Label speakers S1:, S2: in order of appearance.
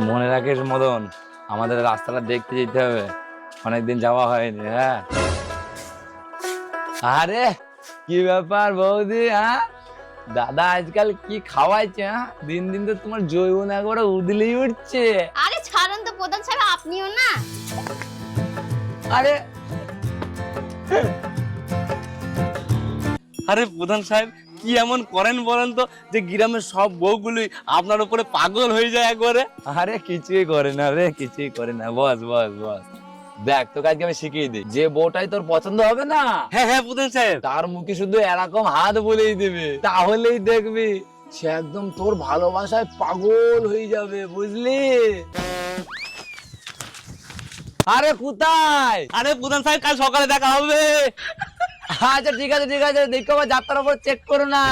S1: মনে রাখিস মদন, আমাদের রাস্তাটা দেখতে যেতে হবে, অনেকদিন যাওয়া হয়নি। হ্যাঁ, আরে কি ব্যাপার বৌদি? হ্যাঁ, দাদা আজকাল কি খাওয়াইছে? হ্যাঁ, দিন দিন তো তোমার জৈবন একবারে উদলেই উঠছে।
S2: আরে ছাড়ুন তো প্রধান সাহেব, আপনিও না।
S1: আরে
S3: আরে প্রধান সাহেব, কি এমন করেন বলেন তো যে গ্রামের সব বউগুলি আপনার উপরে পাগল হয়ে যায় একবারে?
S1: আরে কিছুই করে না রে, কিছুই করে না। বস বস বস, দেখ তোকে আজকে আমি শিখিয়ে দিই, যে বউটাই তোর পছন্দ হবে না,
S3: হ্যাঁ হ্যাঁ প্রধান সাহেব।
S1: তার মুখে শুধু এরকম হাত বলেই দিবে, তাহলেই দেখবি সে একদম তোর ভালোবাসায় পাগল হয়ে যাবে, বুঝলি? আরে কোথায়?
S3: আরে প্রধান সাহেব, কাল সকালে দেখা হবে।
S1: আচ্ছা ঠিক আছে ঠিক আছে, দেখো আবার যাত্রার উপর চেক করো না।